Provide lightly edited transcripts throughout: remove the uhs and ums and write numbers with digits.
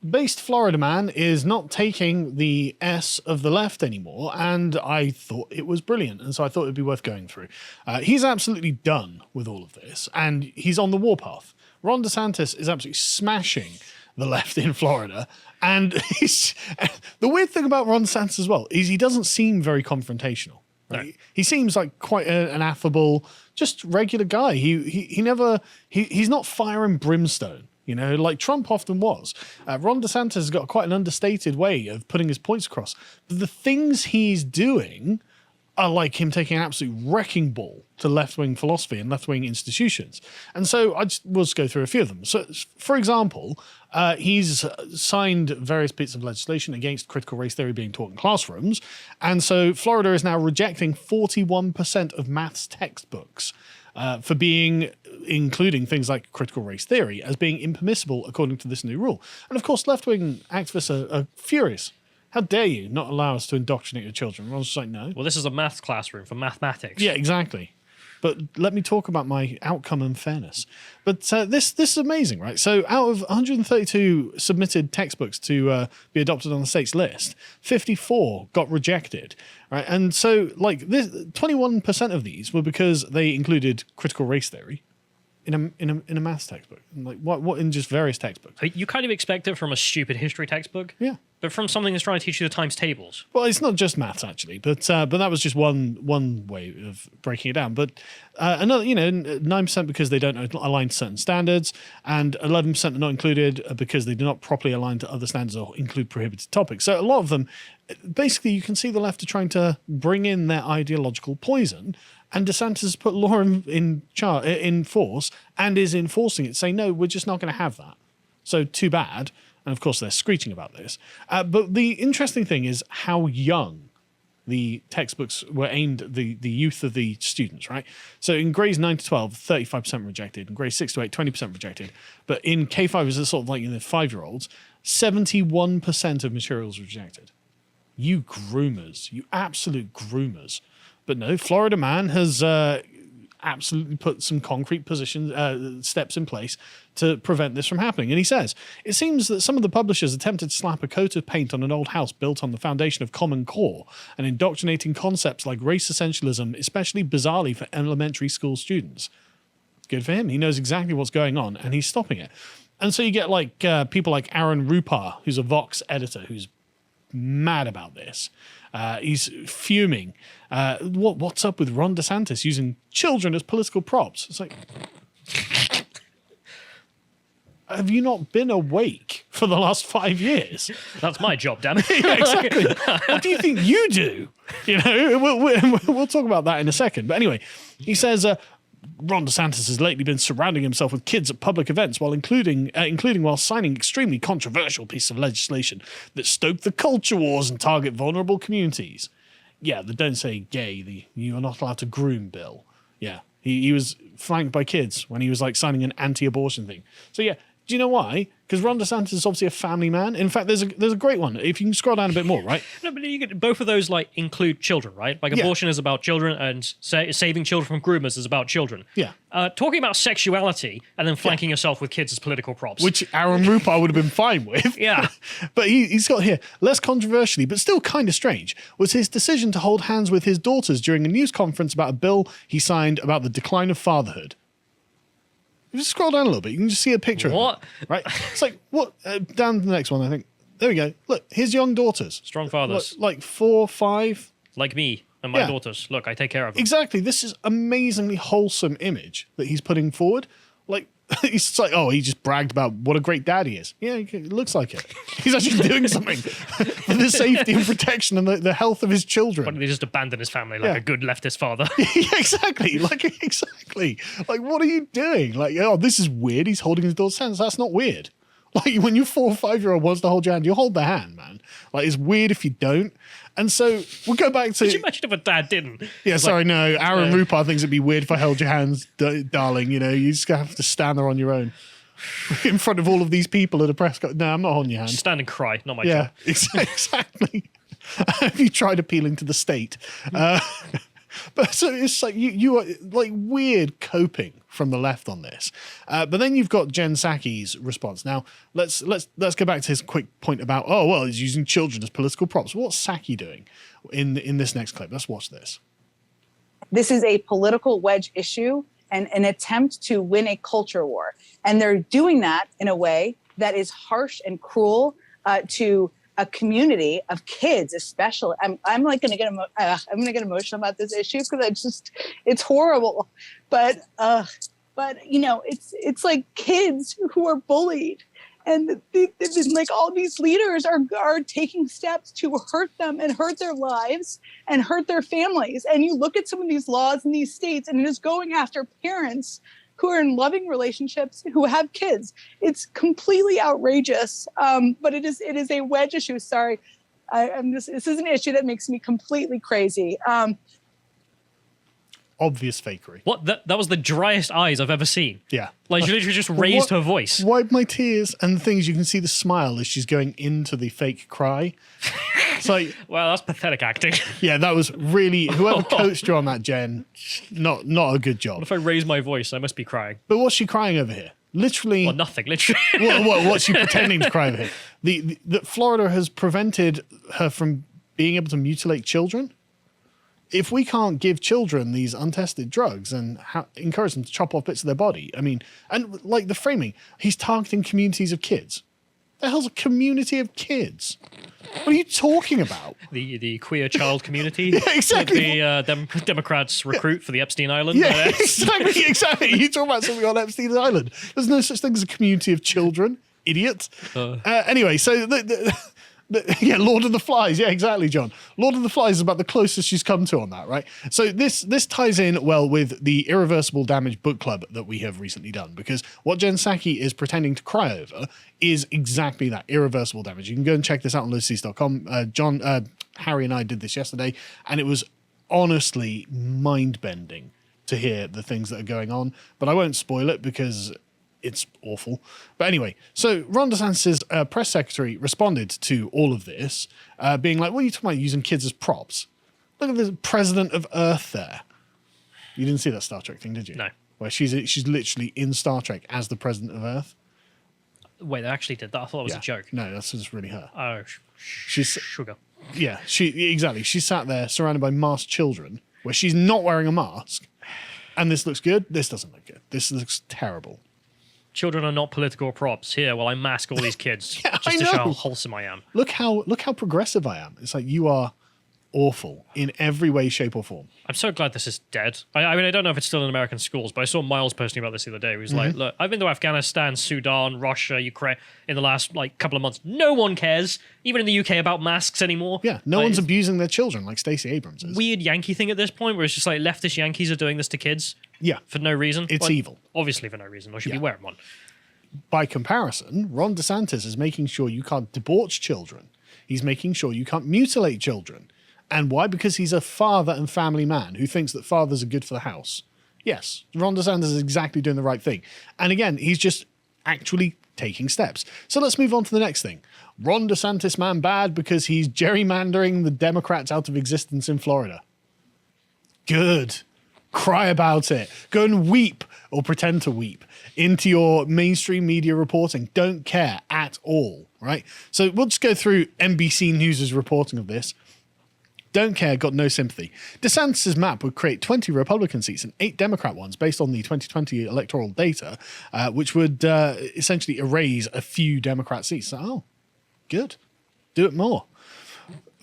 based Florida man is not taking the S of the left anymore, and I thought it was brilliant, and so I thought it'd be worth going through. He's absolutely done with all of this, and he's on the warpath. Ron DeSantis is absolutely smashing the left in Florida, and the weird thing about Ron DeSantis as well is he doesn't seem very confrontational. Right? No. He seems like quite an affable, just regular guy. He's not fire and brimstone. Like Trump often was. Ron DeSantis has got quite an understated way of putting his points across. But the things he's doing are like him taking an absolute wrecking ball to left-wing philosophy and left-wing institutions. And so I just will go through a few of them. So, for example, he's signed various bits of legislation against critical race theory being taught in classrooms. And so Florida is now rejecting 41% of maths textbooks for including things like critical race theory as being impermissible according to this new rule. And of course, left-wing activists are furious. How dare you not allow us to indoctrinate your children? I was just like, no. Well, this is a maths classroom for mathematics. Yeah, exactly. But let me talk about my outcome and fairness. But this is amazing, right? So out of 132 submitted textbooks to be adopted on the state's list, 54 got rejected, right? And so like 21% of these were because they included critical race theory in a maths textbook. And like what in just various textbooks. You kind of expect it from a stupid history textbook. Yeah. But from something that's trying to teach you the times tables. Well, it's not just maths actually, but that was just one way of breaking it down. But another, 9% because they don't align to certain standards, and 11% are not included because they do not properly align to other standards or include prohibited topics. So a lot of them, basically, you can see the left are trying to bring in their ideological poison. And DeSantis has put law in force and is enforcing it, saying, no, we're just not going to have that. So too bad. And of course, they're screeching about this. But the interesting thing is how young the textbooks were aimed at the youth of the students, right? So in grades 9 to 12, 35% rejected. In grades 6 to 8, 20% rejected. But in K5, it's sort of like in the 5-year-olds, 71% of materials rejected. You groomers, you absolute groomers. But no, Florida man has absolutely put some concrete steps in place to prevent this from happening. And he says, it seems that some of the publishers attempted to slap a coat of paint on an old house built on the foundation of Common Core and indoctrinating concepts like race essentialism, especially bizarrely for elementary school students. Good for him. He knows exactly what's going on and he's stopping it. And so you get like people like Aaron Rupar, who's a Vox editor, who's mad about this. He's fuming. What's up with Ron DeSantis using children as political props? It's like, have you not been awake for the last 5 years? That's my job, damn it. Yeah, exactly. What do you think you do? We'll talk about that in a second. But anyway, he says Ron DeSantis has lately been surrounding himself with kids at public events while including while signing extremely controversial pieces of legislation that stoke the culture wars and target vulnerable communities. Yeah, the Don't Say Gay, the You Are Not Allowed to Groom bill. Yeah, he was flanked by kids when he was like signing an anti-abortion thing. So yeah, do you know why? Because Ron DeSantis is obviously a family man. In fact, there's a great one. If you can scroll down a bit more, right? No, but you get, both of those like include children, right? Like abortion is about children, and saving children from groomers is about children. Yeah. Talking about sexuality and then flanking yourself with kids as political props, which Aaron Rupar would have been fine with. Yeah. But he's got here, less controversially, but still kind of strange, was his decision to hold hands with his daughters during a news conference about a bill he signed about the decline of fatherhood. You just scroll down a little bit. You can just see a picture what? of it, right? It's like, what? Down to the next one, I think. There we go. Look, his young daughters. Strong fathers. Like 4, 5. Like me and my daughters. Look, I take care of them. Exactly. This is amazingly wholesome image that he's putting forward. Like, he's like, oh, he just bragged about what a great dad he is. Yeah, it looks like it. He's actually doing something for the safety and protection and the health of his children. Why don't they just abandon his family like a good leftist father? Yeah, exactly. Exactly. Like, what are you doing? Like, oh, this is weird. He's holding his daughter's hands. That's not weird. Like, when your 4 or 5-year-old wants to hold your hand, you hold the hand, man. Like, it's weird if you don't. And so we'll go back to... Could you imagine if a dad didn't? Yeah, sorry, no. Aaron Rupar thinks it'd be weird if I held your hands, darling. You just have to stand there on your own. In front of all of these people at a press conference. No, I'm not holding your hand. Stand and cry, not my job. Yeah, exactly. Have you tried appealing to the state? But so it's like you are like weird coping from the left on this. But then you've got Jen Psaki's response. Now let's go back to his quick point about he's using children as political props. What's Psaki doing in this next clip? Let's watch this. This is a political wedge issue and an attempt to win a culture war, and they're doing that in a way that is harsh and cruel to a community of kids, especially. I'm like going to get emotional about this issue because it's horrible. But it's like kids who are bullied, and like all these leaders are taking steps to hurt them and hurt their lives and hurt their families. And you look at some of these laws in these states, and it is going after parents who are in loving relationships, who have kids. It's completely outrageous, but it is a wedge issue. Sorry, this is an issue that makes me completely crazy. Obvious fakery. What? That was the driest eyes I've ever seen. Yeah. Like she literally just raised her voice. Wipe my tears, and the thing is, you can see the smile as she's going into the fake cry. It's like, well, that's pathetic acting. Yeah, that was really, whoever coached you on that, Jen, not a good job. What if I raise my voice? I must be crying. But what's she crying over here? Literally. Well, nothing. Literally. What's she pretending to cry over here? That Florida has prevented her from being able to mutilate children. If we can't give children these untested drugs and encourage them to chop off bits of their body, I mean, and like the framing, he's targeting communities of kids. The hell's a community of kids? What are you talking about? The queer child community. Yeah, exactly. The Democrats recruit for the Epstein Island. Yeah, exactly. You talk about something on Epstein Island. There's no such thing as a community of children, idiot. Anyway, so yeah, Lord of the Flies. Yeah, exactly, John. Lord of the Flies is about the closest she's come to on that, right? So this ties in well with the Irreversible Damage book club that we have recently done, because what Jen Psaki is pretending to cry over is exactly that, irreversible damage. You can go and check this out on lotus.com. Harry and I did this yesterday, and it was honestly mind-bending to hear the things that are going on, but I won't spoil it because it's awful. But anyway, so Ron DeSantis' press secretary responded to all of this, being like, what are you talking about using kids as props? Look at the president of Earth there. You didn't see that Star Trek thing, did you? No. Where she's literally in Star Trek as the president of Earth. Wait, they actually did that? I thought it was a joke. No, that's just really her. Oh, she's sugar. Yeah, exactly. She sat there surrounded by masked children where she's not wearing a mask. And this looks good. This doesn't look good. This looks terrible. Children are not political props. Here, while I mask all these kids Yeah, just to show how wholesome I am. Look how progressive I am. It's like, you are awful in every way, shape, or form. I'm so glad this is dead. I mean, I don't know if it's still in American schools, but I saw Miles posting about this the other day. He was like, look, I've been to Afghanistan, Sudan, Russia, Ukraine in the last couple of months. No one cares, even in the UK, about masks anymore. Yeah, no one's abusing their children like Stacey Abrams is. Weird Yankee thing at this point where it's just like leftist Yankees are doing this to kids. Yeah. For no reason. It's evil. Obviously for no reason. Or should be wearing one. By comparison, Ron DeSantis is making sure you can't debauch children. He's making sure you can't mutilate children. And why? Because he's a father and family man who thinks that fathers are good for the house. Yes, Ron DeSantis is exactly doing the right thing. And again, he's just actually taking steps. So let's move on to the next thing. Ron DeSantis man bad because he's gerrymandering the Democrats out of existence in Florida. Good. Cry about it. Go and weep, or pretend to weep, into your mainstream media reporting. Don't care at all, right? So we'll just go through NBC News' reporting of this. Don't care, got no sympathy. DeSantis' map would create 20 Republican seats and 8 Democrat ones based on the 2020 electoral data, which would essentially erase a few Democrat seats. So, oh, good. Do it more.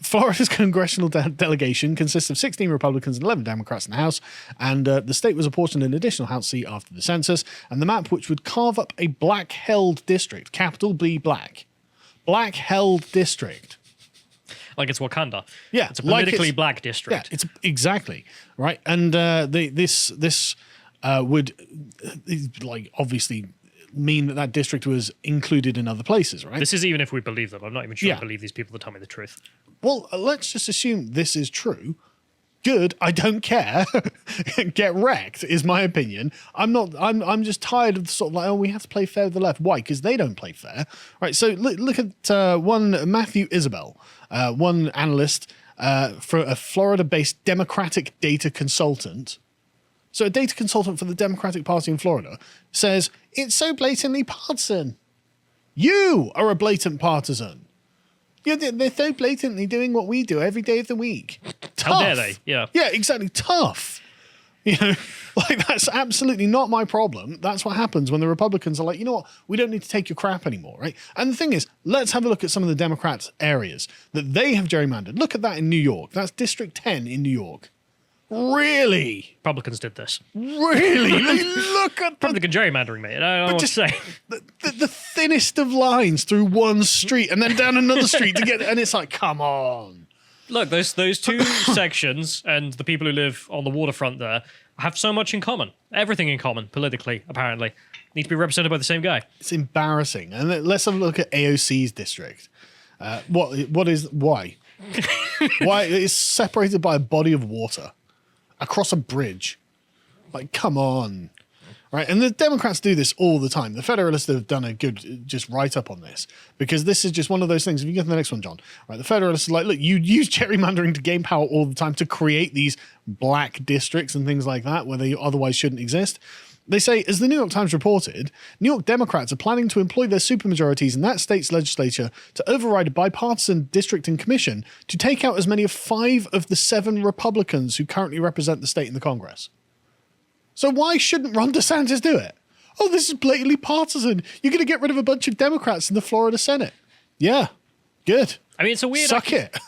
Florida's congressional delegation consists of 16 Republicans and 11 Democrats in the House, and the state was apportioned an additional House seat after the census, and the map, which would carve up a black-held district, capital B black, black-held district. Like it's Wakanda. Yeah. It's a politically black district. Yeah, it's exactly, right? And this would obviously mean that district was included in other places, right? This is even if we believe them. I'm not even sure I believe these people that tell me the truth. Well, let's just assume this is true. Good, I don't care. Get wrecked is my opinion. I'm just tired of the sort of like, oh, we have to play fair with the left. Why? Because they don't play fair. Right, so look at one Matthew Isabel, one analyst for a Florida-based Democratic data consultant. So a data consultant for the Democratic Party in Florida says, it's so blatantly partisan. You are a blatant partisan. They're so blatantly doing what we do every day of the week. Tough. How dare they? Yeah. Yeah, exactly. Tough. Like that's absolutely not my problem. That's what happens when the Republicans are like, you know what? We don't need to take your crap anymore, right? And the thing is, let's have a look at some of the Democrats' areas that they have gerrymandered. Look at that in New York. That's District 10 in New York. Really? Republicans did this. Really? Look at Republican gerrymandering, mate. I don't know what to say. the thinnest of lines through one street and then down another street to get, and it's like, come on. Look, those two sections and the people who live on the waterfront there have so much in common. Everything in common, politically, apparently. Need to be represented by the same guy. It's embarrassing. And let's have a look at AOC's district. Why? Why? It's separated by a body of water across a bridge. Like, come on. Right? And the Democrats do this all the time. The Federalists have done a good just write-up on this because this is just one of those things. If you get to the next one, John, right? The Federalists are like, look, you use gerrymandering to gain power all the time to create these black districts and things like that where they otherwise shouldn't exist. They say, as the New York Times reported, New York Democrats are planning to employ their supermajorities in that state's legislature to override a bipartisan district and commission to take out as many as 5 of the 7 Republicans who currently represent the state in the Congress. So why shouldn't Ron DeSantis do it? Oh, this is blatantly partisan. You're going to get rid of a bunch of Democrats in the Florida Senate. Yeah, good. I mean, it's a weird,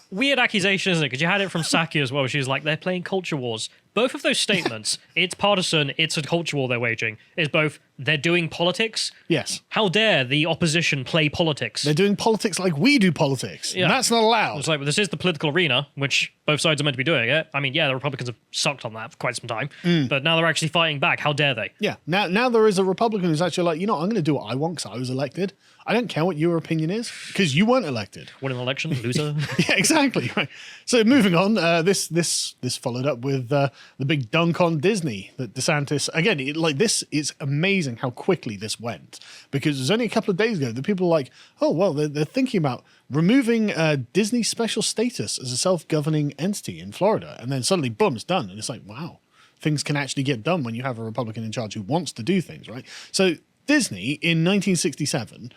weird accusation, isn't it? Because you had it from Psaki as well. She was like, they're playing culture wars. Both of those statements, it's partisan, it's a culture war they're waging, is both they're doing politics. Yes. How dare the opposition play politics? They're doing politics like we do politics. Yeah. And that's not allowed. It's like, well, this is the political arena, which both sides are meant to be doing it. I mean, yeah, the Republicans have sucked on that for quite some time, but now they're actually fighting back. How dare they? Yeah. Now there is a Republican who's actually like, you know, I'm going to do what I want because I was elected. I don't care what your opinion is because you weren't elected. Win an election, loser. Yeah, exactly. Right. So moving on, this followed up with the big dunk on Disney that DeSantis again. This is amazing how quickly this went because it was only a couple of days ago that people were like, oh well, they're thinking about removing Disney's special status as a self-governing entity in Florida, and then suddenly boom, it's done, and it's like wow, things can actually get done when you have a Republican in charge who wants to do things, right? So Disney in 1967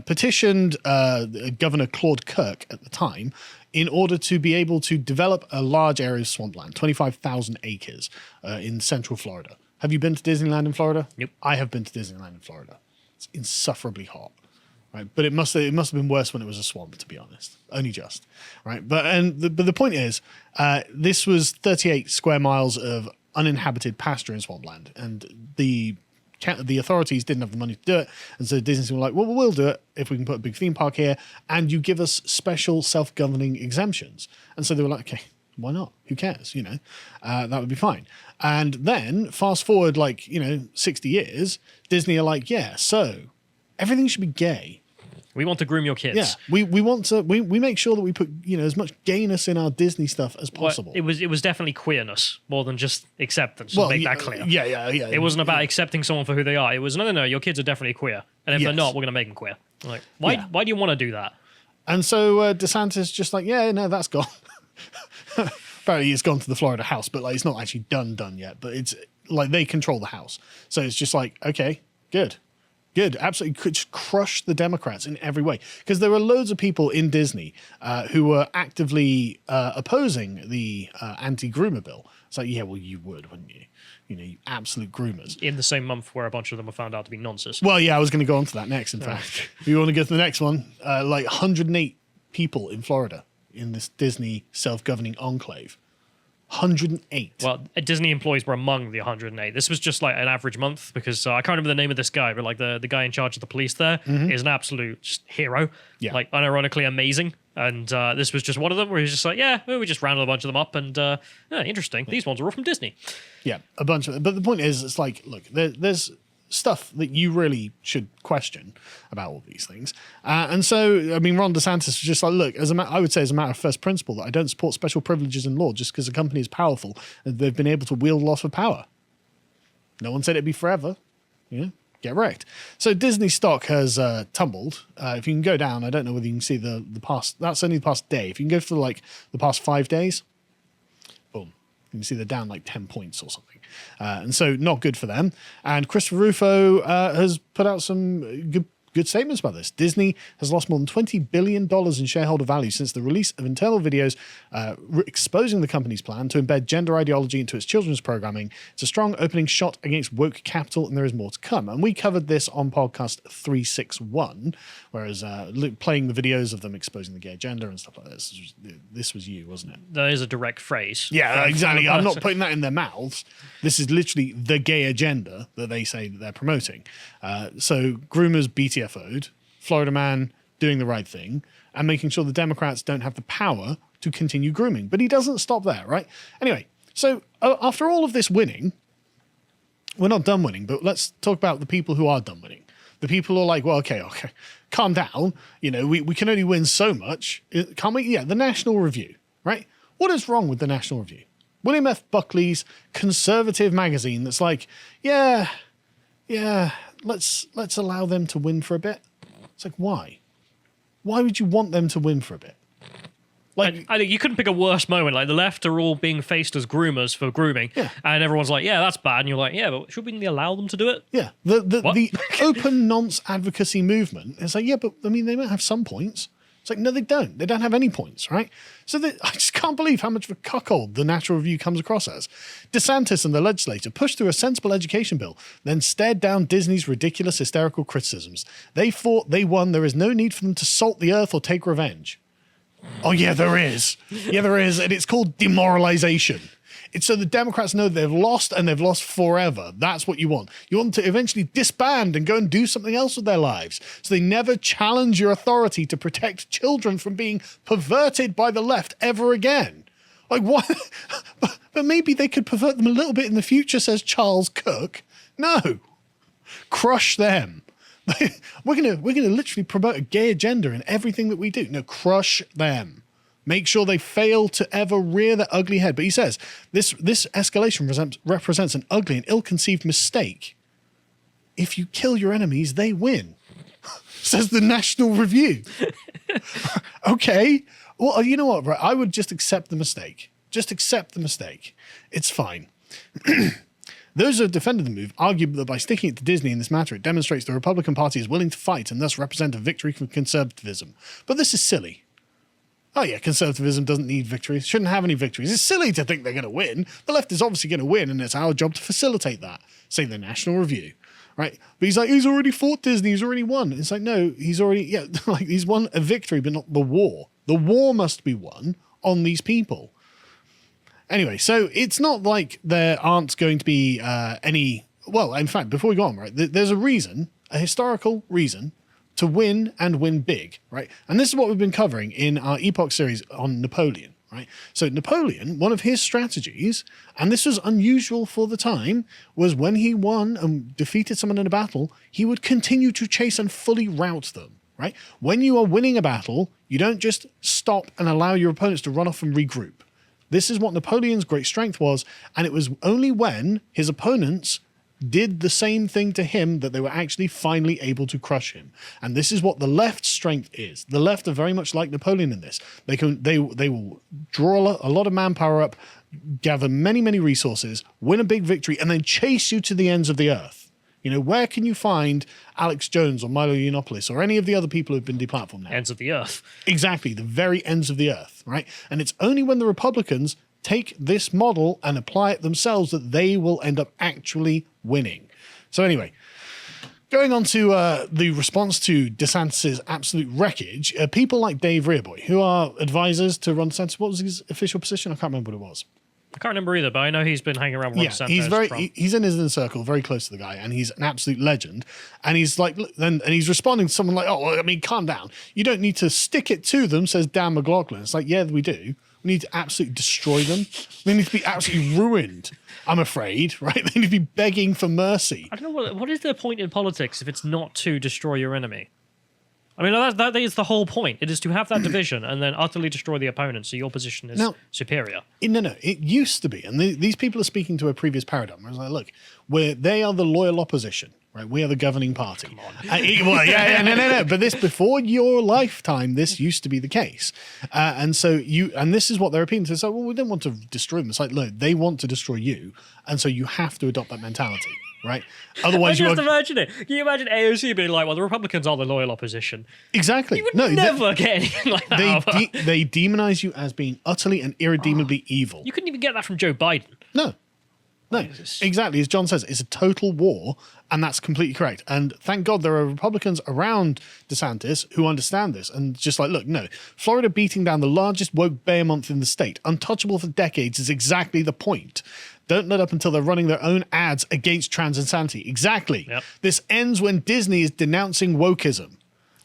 petitioned Governor Claude Kirk at the time in order to be able to develop a large area of swampland, 25,000 acres in central Florida. Have you been to Disneyland in Florida? Yep. I have been to Disneyland in Florida. It's insufferably hot. Right, but it must have been worse when it was a swamp, to be honest. Only just, right? But the point is, this was 38 square miles of uninhabited pasture in swampland, and the authorities didn't have the money to do it, and so Disney were like, well, we'll do it if we can put a big theme park here, and you give us special self-governing exemptions. And so they were like, okay, why not? Who cares? You know, that would be fine. And then fast forward 60 years, Disney are like, yeah, so everything should be gay. We want to groom your kids. Yeah, we want to. We make sure that we put as much gayness in our Disney stuff as possible. Well, it was definitely queerness more than just acceptance. Well, make that clear. Yeah. It wasn't about accepting someone for who they are. It was no. Your kids are definitely queer, and if they're not, we're going to make them queer. Like, why? Yeah. Why do you want to do that? And so DeSantis just like, yeah, no, that's gone. Apparently, it's gone to the Florida House, but it's not actually done yet. But it's like they control the House, so it's just like, okay, good. Good, absolutely. Could crush the Democrats in every way. Because there were loads of people in Disney who were actively opposing the anti-groomer bill. It's like, yeah, well, you would, wouldn't you? You absolute groomers. In the same month where a bunch of them were found out to be nonsense. Well, yeah, I was going to go on to that next, in fact. If you want to go to the next one, 108 people in Florida in this Disney self-governing enclave. 108. Well, Disney employees were among the 108. This was just like an average month because I can't remember the name of this guy, but the guy in charge of the police there is an absolute just hero. Yeah. Like unironically amazing. And this was just one of them where he's just like, yeah, well, we just rounded a bunch of them up and interesting. These ones are all from Disney. Yeah, a bunch of them. But the point is, it's like, look, there's stuff that you really should question about all these things. And so, I mean, Ron DeSantis was just like, look, I would say as a matter of first principle that I don't support special privileges in law just because a company is powerful and they've been able to wield loss of power. No one said it'd be forever. Yeah. get wrecked. So Disney stock has tumbled. If you can go down, I don't know whether you can see the past. That's only the past day. If you can go for like the past 5 days, boom, you can see they're down like 10 points or something. And so not good for them. And Christopher Rufo has put out some good statements about this. Disney has lost more than $20 billion in shareholder value since the release of internal videos exposing the company's plan to embed gender ideology into its children's programming. It's a strong opening shot against woke capital, and there is more to come. And we covered this on podcast 361, whereas playing the videos of them exposing the gay agenda and stuff like this. This was you, wasn't it? That is a direct phrase. Yeah, exactly. I'm not putting that in their mouths. This is literally the gay agenda that they say that they're promoting. So groomers BTFO'd, Florida man doing the right thing, and making sure the Democrats don't have the power to continue grooming. But he doesn't stop there, right? Anyway, so after all of this winning, we're not done winning, but let's talk about the people who are done winning. The people who are like, well, okay, calm down. You know, we can only win so much. Can't we? Yeah, the National Review, right? What is wrong with the National Review? William F. Buckley's conservative magazine that's like, yeah, let's allow them to win for a bit. It's like, why? Why would you want them to win for a bit? Like, I think you couldn't pick a worse moment. Like the left are all being faced as groomers for grooming, and everyone's like, "Yeah, that's bad." And you're like, "Yeah, but should we allow them to do it?" Yeah, the open nonce advocacy movement is like, yeah, but I mean, they might have some points. It's like, no, they don't. They don't have any points, right? So I just can't believe how much of a cuckold the National Review comes across as. DeSantis and the legislature pushed through a sensible education bill, then stared down Disney's ridiculous, hysterical criticisms. They fought, they won. There is no need for them to salt the earth or take revenge. Oh, yeah, there is. Yeah, there is. And it's called demoralization. It's so the Democrats know they've lost and they've lost forever. That's what you want. You want them to eventually disband and go and do something else with their lives. So they never challenge your authority to protect children from being perverted by the left ever again. Like, what? But maybe they could pervert them a little bit in the future, says Charles Cook. No. Crush them. We're gonna literally promote a gay agenda in everything that we do. No, crush them. Make sure they fail to ever rear their ugly head. But he says this escalation represents an ugly and ill-conceived mistake. If you kill your enemies, they win, says the National Review. Okay. Well, you know what, right? I would just accept the mistake. Just accept the mistake. It's fine. Those who have defended the move argue that by sticking it to Disney in this matter, it demonstrates the Republican Party is willing to fight and thus represent a victory for conservatism. But this is silly. Oh yeah, conservatism doesn't need victories, shouldn't have any victories. It's silly to think they're going to win. The left is obviously going to win, and it's our job to facilitate that, say the National Review, right? But he's like, he's already fought Disney, he's already won. It's like, no, he's already, like he's won a victory, but not the war. The war must be won on these people. Anyway, so it's not like there aren't going to be any, well, in fact, before we go on, right, there's a reason, a historical reason, to win and win big, right? And this is what we've been covering in our Epoch series on Napoleon, right? So Napoleon, one of his strategies, and this was unusual for the time, was when he won and defeated someone in a battle, he would continue to chase and fully rout them, right? When you are winning a battle, you don't just stop and allow your opponents to run off and regroup. This is what Napoleon's great strength was, and it was only when his opponents did the same thing to him that they were actually finally able to crush him. And this is what the left's strength is. The left are very much like Napoleon in this. They will draw a lot of manpower up, gather many resources, win a big victory, and then chase you to the ends of the earth. You know, where can you find Alex Jones or Milo Yiannopoulos or any of the other people who've been deplatformed now? Ends of the earth. Exactly, the very ends of the earth, right? And it's only when the Republicans take this model and apply it themselves that they will end up actually winning. So anyway, going on to the response to DeSantis' absolute wreckage, people like Dave Rearboy, who are advisors to Ron DeSantis. What was his official position? I can't remember what it was. I can't remember either, but I know he's been hanging around with Ron DeSantis. He's in his inner circle, very close to the guy, and he's an absolute legend. And he's like, and he's responding to someone like, oh, well, I mean, calm down. You don't need to stick it to them, says Dan McLaughlin. It's like, yeah, we do. We need to absolutely destroy them. They need to be absolutely ruined, I'm afraid, right? They need to be begging for mercy. I don't know, what is the point in politics if it's not to destroy your enemy? I mean, that is the whole point. It is to have that division and then utterly destroy the opponent so your position is superior. No, it used to be. And these people are speaking to a previous paradigm. Where it's like, look, they are the loyal opposition. Right, we are the governing party. Come on. No. But this, before your lifetime, this used to be the case, and this is what they're appealing to. So, well, we don't want to destroy them. It's like, look, they want to destroy you, and so you have to adopt that mentality, right? Otherwise, imagine it. Can you imagine AOC being like, "Well, the Republicans are the loyal opposition." Exactly. You would never get anything like that. They demonize you as being utterly and irredeemably evil. You couldn't even get that from Joe Biden. No, exactly. As John says, it's a total war, and that's completely correct. And thank God there are Republicans around DeSantis who understand this and just like, look, no, Florida beating down the largest woke behemoth in the state, untouchable for decades, is exactly the point. Don't let up until they're running their own ads against trans insanity. Exactly. Yep. This ends when Disney is denouncing wokeism.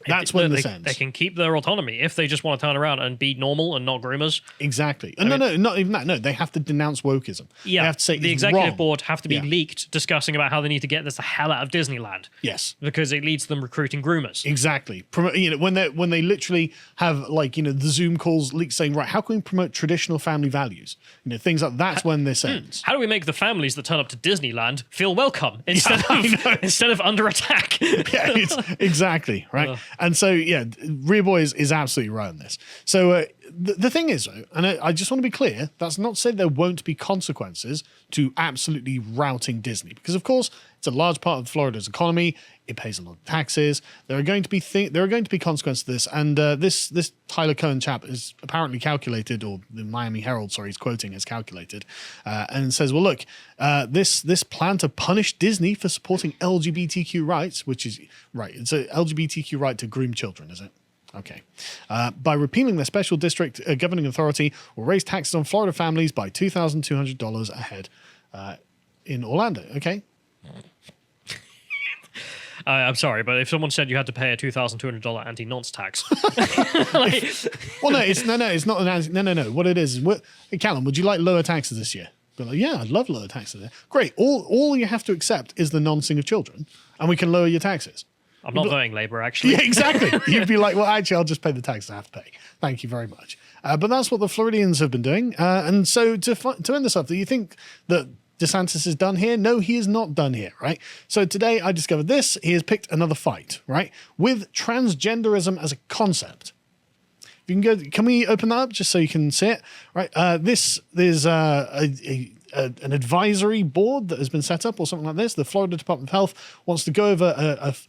That's when this ends. They can keep their autonomy if they just want to turn around and be normal and not groomers. Exactly. No, not even that. No, they have to denounce wokeism. Yeah. They have to say the executive board have to be leaked discussing about how they need to get this the hell out of Disneyland. Yes. Because it leads to them recruiting groomers. Exactly. When they literally have the Zoom calls leaked saying, right, how can we promote traditional family values? Things like that's when this ends. How do we make the families that turn up to Disneyland feel welcome instead of under attack? Yeah, exactly, right? And so, Rhea Boy is absolutely right on this. So the thing is, though, and I just want to be clear, that's not to say there won't be consequences to absolutely routing Disney, because of course it's a large part of Florida's economy. It pays a lot of taxes. There are going to be consequences to this, and this Tyler Cohen chap is apparently calculated, or the Miami Herald, sorry, he's quoting, has calculated, and says, well, look, this plan to punish Disney for supporting LGBTQ rights, which is right, it's a LGBTQ right to groom children, is it? Okay. By repealing their special district governing authority, will raise taxes on Florida families by $2,200 a head in Orlando. Okay. I'm sorry, but if someone said you had to pay a $2,200 anti-nonce tax, well, it's not an anti. No. What it is, Callum, would you like lower taxes this year? Be like, yeah, I'd love lower taxes. Great. All you have to accept is the noncing of children, and we can lower your taxes. I'm not voting Labour, actually. Yeah, exactly. You'd be like, well, actually, I'll just pay the tax I have to pay. Thank you very much. But that's what the Floridians have been doing. And so to end this up, do you think that DeSantis is done here? No, he is not done here, right? So today I discovered this. He has picked another fight, right? With transgenderism as a concept. If you can go, can we open that up just so you can see it? Right. There's an advisory board that has been set up or something like this. The Florida Department of Health wants to go over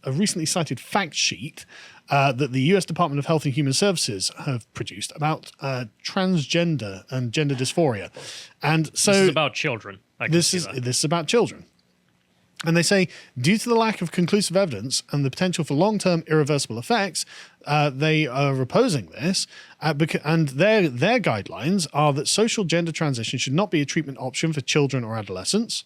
a recently cited fact sheet that the U.S. Department of Health and Human Services have produced about transgender and gender dysphoria. And so this is about children. This is about children. And they say, due to the lack of conclusive evidence and the potential for long-term irreversible effects, they are opposing this. And their guidelines are that social gender transition should not be a treatment option for children or adolescents.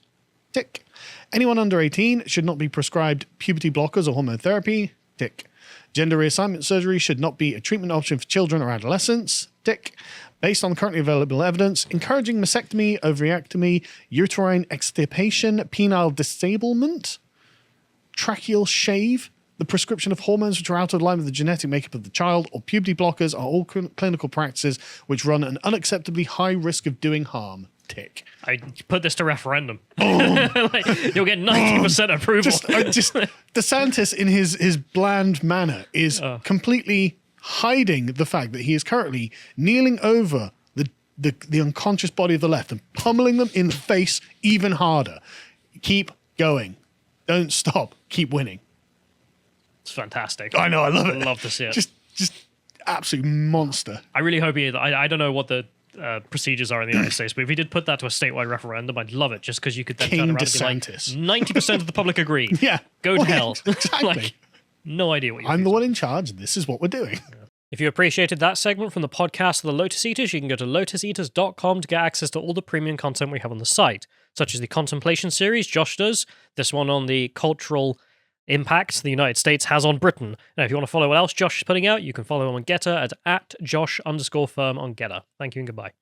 Tick. Anyone under 18 should not be prescribed puberty blockers or hormone therapy. Tick. Gender reassignment surgery should not be a treatment option for children or adolescents. Tick. Based on currently available evidence, encouraging mastectomy, ovariectomy, uterine extirpation, penile disablement, tracheal shave, the prescription of hormones which are out of line with the genetic makeup of the child, or puberty blockers are all clinical practices which run an unacceptably high risk of doing harm. Tick. I put this to referendum. You'll get 90% approval. Just DeSantis in his bland manner is completely hiding the fact that he is currently kneeling over the unconscious body of the left and pummeling them in the face even harder. Keep going. Don't stop. Keep winning. It's fantastic. I know. I love it. I love to see it. Just absolute monster. I really hope he. I don't know what the procedures are in the United States, but if he did put that to a statewide referendum, I'd love it, just because you could then turn around DeSantis. and be like, 90% of the public agree. Yeah. Go to hell. Exactly. No idea what you're I'm the one in charge, and this is what we're doing. If you appreciated that segment from the podcast of the Lotus Eaters, you can go to lotuseaters.com to get access to all the premium content we have on the site, such as the Contemplation series Josh does, this one on the cultural impact the United States has on Britain. Now, if you want to follow what else Josh is putting out, you can follow him on Getter at @Josh_firm on Getter. Thank you and goodbye.